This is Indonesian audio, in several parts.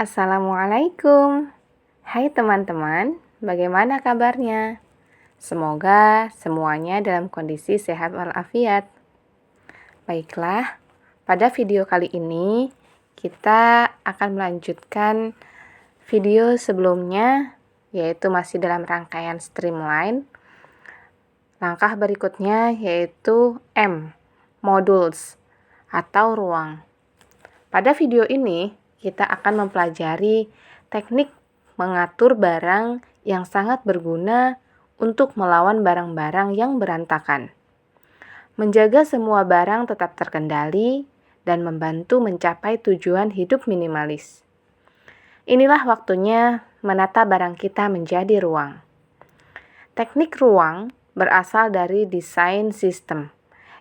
Assalamualaikum. Hai teman-teman, bagaimana kabarnya? Semoga semuanya dalam kondisi sehat walafiat. Baiklah, pada video kali ini kita akan melanjutkan video sebelumnya, yaitu masih dalam rangkaian streamline. Langkah berikutnya yaitu M, modules atau ruang. Pada video ini, kita akan mempelajari teknik mengatur barang yang sangat berguna untuk melawan barang-barang yang berantakan. Menjaga semua barang tetap terkendali dan membantu mencapai tujuan hidup minimalis. Inilah waktunya menata barang kita menjadi ruang. Teknik ruang berasal dari desain sistem,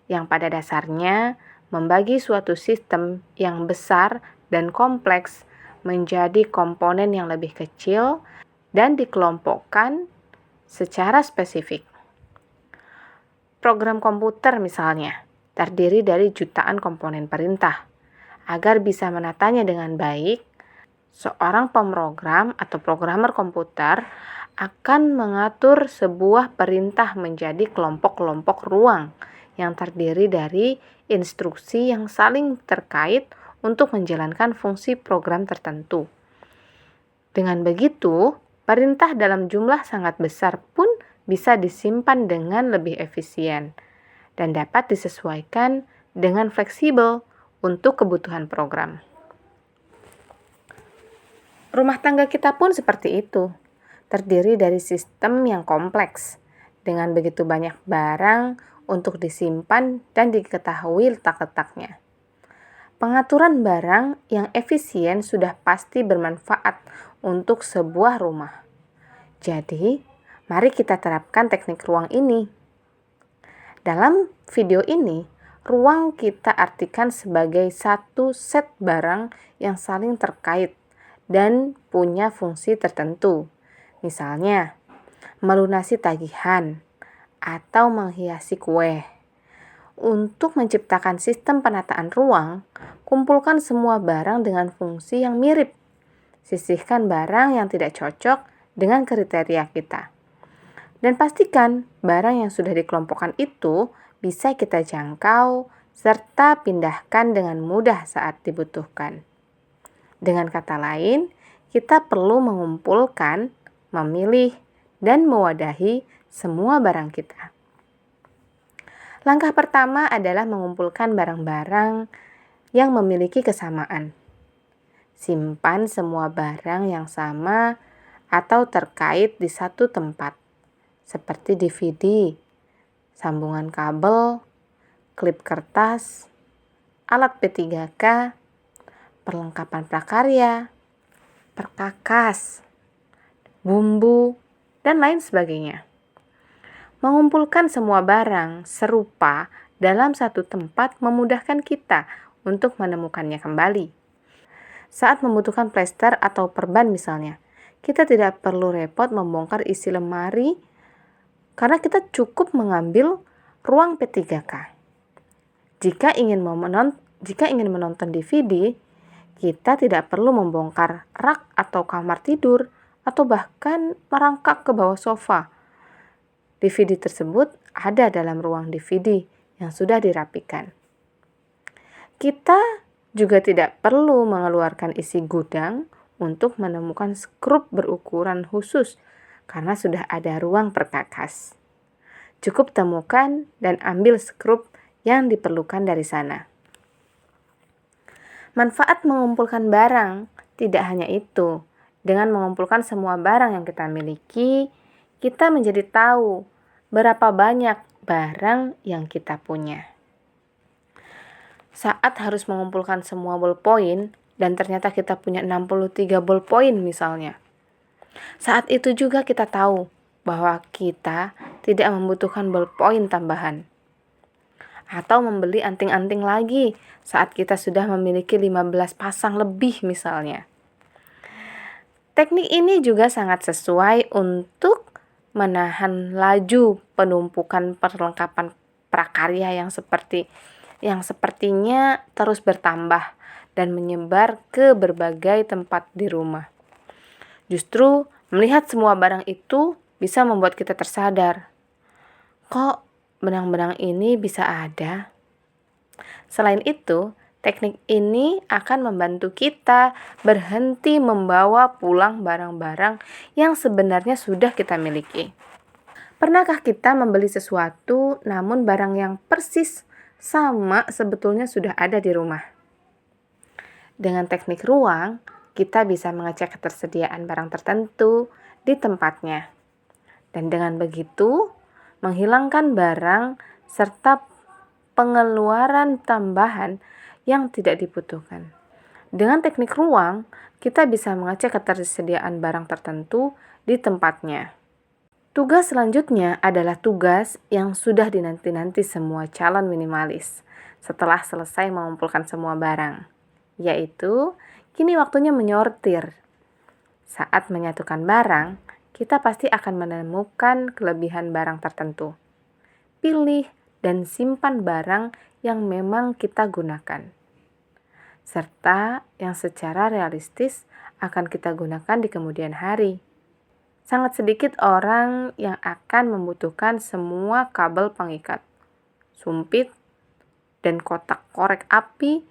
yang pada dasarnya membagi suatu sistem yang besar dan kompleks menjadi komponen yang lebih kecil dan dikelompokkan secara spesifik. Program komputer misalnya terdiri dari jutaan komponen perintah. Agar bisa menatanya dengan baik, seorang pemrogram atau programmer komputer akan mengatur sebuah perintah menjadi kelompok-kelompok ruang yang terdiri dari instruksi yang saling terkait untuk menjalankan fungsi program tertentu. Dengan begitu, perintah dalam jumlah sangat besar pun bisa disimpan dengan lebih efisien dan dapat disesuaikan dengan fleksibel untuk kebutuhan program. Rumah tangga kita pun seperti itu, terdiri dari sistem yang kompleks, dengan begitu banyak barang untuk disimpan dan diketahui letak-letaknya. Pengaturan barang yang efisien sudah pasti bermanfaat untuk sebuah rumah. Jadi, mari kita terapkan teknik ruang ini. Dalam video ini, ruang kita artikan sebagai satu set barang yang saling terkait dan punya fungsi tertentu. Misalnya, melunasi tagihan atau menghiasi kue. Untuk menciptakan sistem penataan ruang, kumpulkan semua barang dengan fungsi yang mirip. Sisihkan barang yang tidak cocok dengan kriteria kita. Dan pastikan barang yang sudah dikelompokkan itu bisa kita jangkau serta pindahkan dengan mudah saat dibutuhkan. Dengan kata lain, kita perlu mengumpulkan, memilih, dan mewadahi semua barang kita. Langkah pertama adalah mengumpulkan barang-barang yang memiliki kesamaan. Simpan semua barang yang sama atau terkait di satu tempat, seperti DVD, sambungan kabel, klip kertas, alat P3K, perlengkapan prakarya, perkakas, bumbu, dan lain sebagainya. Mengumpulkan semua barang serupa dalam satu tempat memudahkan kita untuk menemukannya kembali. Saat membutuhkan plester atau perban misalnya, kita tidak perlu repot membongkar isi lemari karena kita cukup mengambil ruang P3K. Jika ingin menonton DVD, kita tidak perlu membongkar rak atau kamar tidur atau bahkan merangkak ke bawah sofa. DVD tersebut ada dalam ruang DVD yang sudah dirapikan. Kita juga tidak perlu mengeluarkan isi gudang untuk menemukan skrup berukuran khusus karena sudah ada ruang perkakas. Cukup temukan dan ambil skrup yang diperlukan dari sana. Manfaat mengumpulkan barang tidak hanya itu. Dengan mengumpulkan semua barang yang kita miliki, kita menjadi tahu berapa banyak barang yang kita punya. Saat harus mengumpulkan semua ballpoint dan ternyata kita punya 63 ballpoint misalnya. Saat itu juga kita tahu bahwa kita tidak membutuhkan ballpoint tambahan. Atau membeli anting-anting lagi saat kita sudah memiliki 15 pasang lebih misalnya. Teknik ini juga sangat sesuai untuk menahan laju penumpukan perlengkapan prakarya yang sepertinya terus bertambah dan menyebar ke berbagai tempat di rumah. Justru melihat semua barang itu bisa membuat kita tersadar, kok benang-benang ini bisa ada? Selain itu, teknik ini akan membantu kita berhenti membawa pulang barang-barang yang sebenarnya sudah kita miliki. Pernahkah kita membeli sesuatu namun barang yang persis sama sebetulnya sudah ada di rumah? Dengan teknik ruang, kita bisa mengecek ketersediaan barang tertentu di tempatnya. Dan dengan begitu, menghilangkan barang serta pengeluaran tambahan yang tidak dibutuhkan. Dengan teknik ruang, kita bisa mengecek ketersediaan barang tertentu di tempatnya. Tugas selanjutnya adalah tugas yang sudah dinanti-nanti semua calon minimalis setelah selesai mengumpulkan semua barang, yaitu kini waktunya menyortir. Saat menyatukan barang, kita pasti akan menemukan kelebihan barang tertentu. Pilih dan simpan barang yang memang kita gunakan, serta yang secara realistis akan kita gunakan di kemudian hari. Sangat sedikit orang yang akan membutuhkan semua kabel pengikat, sumpit, dan kotak korek api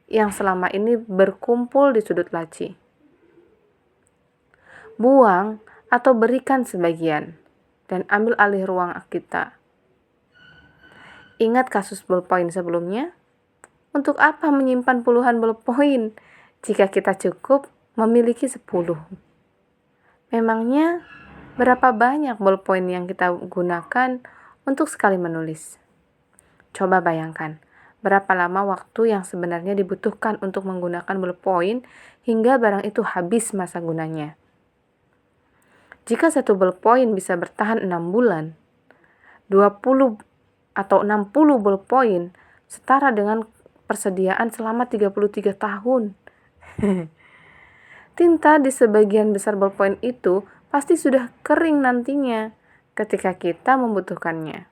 yang selama ini berkumpul di sudut laci. Buang atau berikan sebagian, dan ambil alih ruang kita. Ingat kasus ballpoint sebelumnya? Untuk apa menyimpan puluhan ballpoint jika kita cukup memiliki 10? Memangnya berapa banyak ballpoint yang kita gunakan untuk sekali menulis? Coba bayangkan, berapa lama waktu yang sebenarnya dibutuhkan untuk menggunakan ballpoint hingga barang itu habis masa gunanya. Jika satu ballpoint bisa bertahan 6 bulan, 20 atau 60 ballpoint setara dengan persediaan selama 33 tahun. Tinta di sebagian besar ballpoint itu pasti sudah kering nantinya ketika kita membutuhkannya.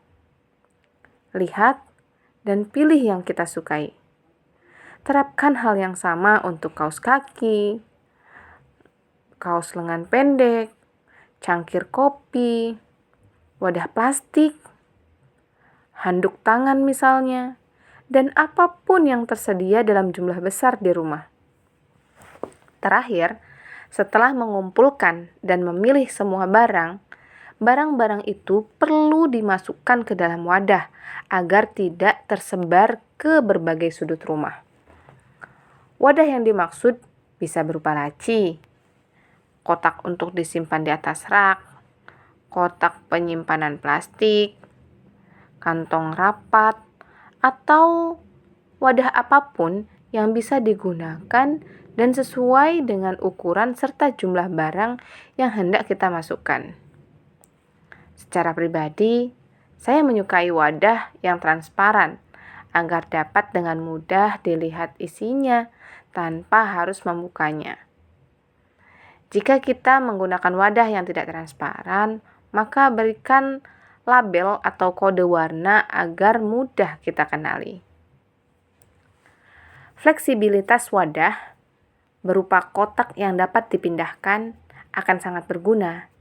Lihat dan pilih yang kita sukai. Terapkan hal yang sama untuk kaos kaki, kaos lengan pendek, cangkir kopi, wadah plastik, handuk tangan misalnya, dan apapun yang tersedia dalam jumlah besar di rumah. Terakhir, setelah mengumpulkan dan memilih semua barang-barang itu perlu dimasukkan ke dalam wadah agar tidak tersebar ke berbagai sudut rumah. Wadah yang dimaksud bisa berupa laci, kotak untuk disimpan di atas rak, kotak penyimpanan plastik, kantong rapat, atau wadah apapun yang bisa digunakan dan sesuai dengan ukuran serta jumlah barang yang hendak kita masukkan. Secara pribadi, saya menyukai wadah yang transparan agar dapat dengan mudah dilihat isinya tanpa harus membukanya. Jika kita menggunakan wadah yang tidak transparan, maka berikan label atau kode warna agar mudah kita kenali. Fleksibilitas wadah berupa kotak yang dapat dipindahkan akan sangat berguna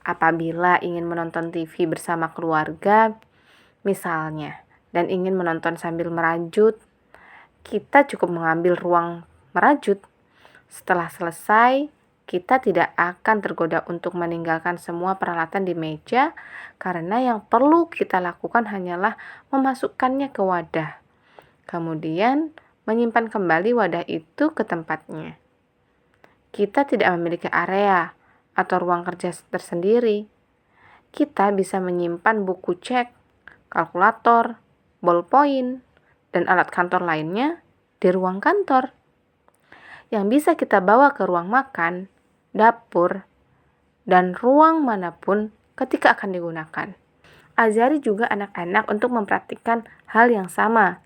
apabila ingin menonton TV bersama keluarga misalnya dan ingin menonton sambil merajut. Kita cukup mengambil ruang merajut. Setelah selesai, kita tidak akan tergoda untuk meninggalkan semua peralatan di meja karena yang perlu kita lakukan hanyalah memasukkannya ke wadah, kemudian menyimpan kembali wadah itu ke tempatnya. Kita tidak memiliki area atau ruang kerja tersendiri. Kita bisa menyimpan buku cek, kalkulator, ballpoint, dan alat kantor lainnya di ruang kantor. Yang bisa kita bawa ke ruang makan, dapur, dan ruang manapun ketika akan digunakan. Ajari juga anak-anak untuk mempraktikkan hal yang sama.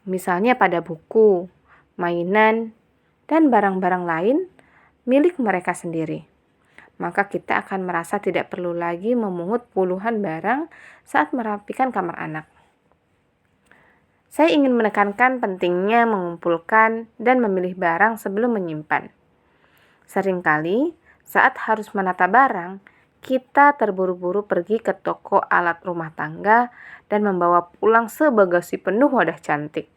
Misalnya pada buku, mainan, dan barang-barang lain milik mereka sendiri. Maka kita akan merasa tidak perlu lagi memungut puluhan barang saat merapikan kamar anak. Saya ingin menekankan pentingnya mengumpulkan dan memilih barang sebelum menyimpan. Seringkali, saat harus menata barang, kita terburu-buru pergi ke toko alat rumah tangga dan membawa pulang sebagasi penuh wadah cantik.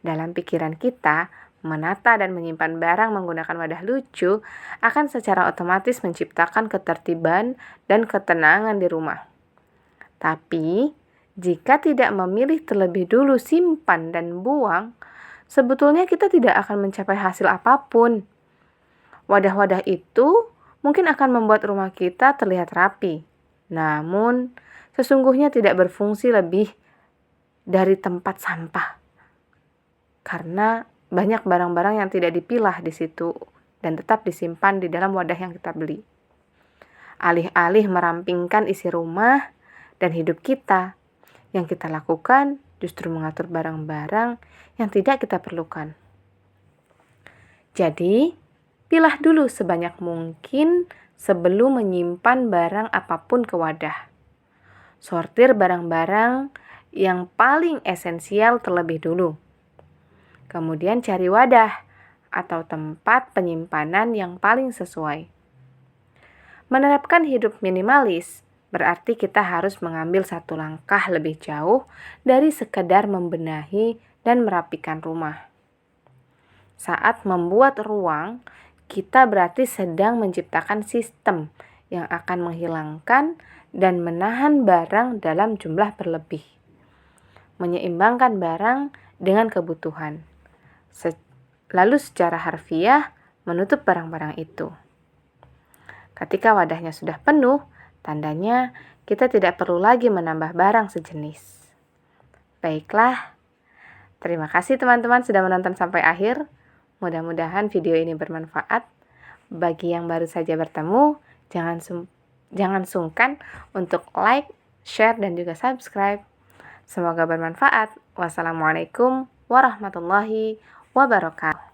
Dalam pikiran kita, menata dan menyimpan barang menggunakan wadah lucu akan secara otomatis menciptakan ketertiban dan ketenangan di rumah. Tapi, jika tidak memilih terlebih dulu simpan dan buang, sebetulnya kita tidak akan mencapai hasil apapun. Wadah-wadah itu mungkin akan membuat rumah kita terlihat rapi, namun sesungguhnya tidak berfungsi lebih dari tempat sampah. Karena banyak barang-barang yang tidak dipilah di situ dan tetap disimpan di dalam wadah yang kita beli. Alih-alih merampingkan isi rumah dan hidup kita, yang kita lakukan justru mengatur barang-barang yang tidak kita perlukan. Jadi, pilah dulu sebanyak mungkin sebelum menyimpan barang apapun ke wadah. Sortir barang-barang yang paling esensial terlebih dulu. Kemudian cari wadah atau tempat penyimpanan yang paling sesuai. Menerapkan hidup minimalis berarti kita harus mengambil satu langkah lebih jauh dari sekedar membenahi dan merapikan rumah. Saat membuat ruang, kita berarti sedang menciptakan sistem yang akan menghilangkan dan menahan barang dalam jumlah berlebih. Menyeimbangkan barang dengan kebutuhan. Lalu secara harfiah menutup barang-barang itu. Ketika wadahnya sudah penuh, tandanya kita tidak perlu lagi menambah barang sejenis. Baiklah, terima kasih teman-teman sudah menonton sampai akhir. Mudah-mudahan video ini bermanfaat. Bagi yang baru saja bertemu, jangan sungkan untuk like, share, dan juga subscribe. Semoga bermanfaat. Wassalamualaikum warahmatullahi wabarakatuh.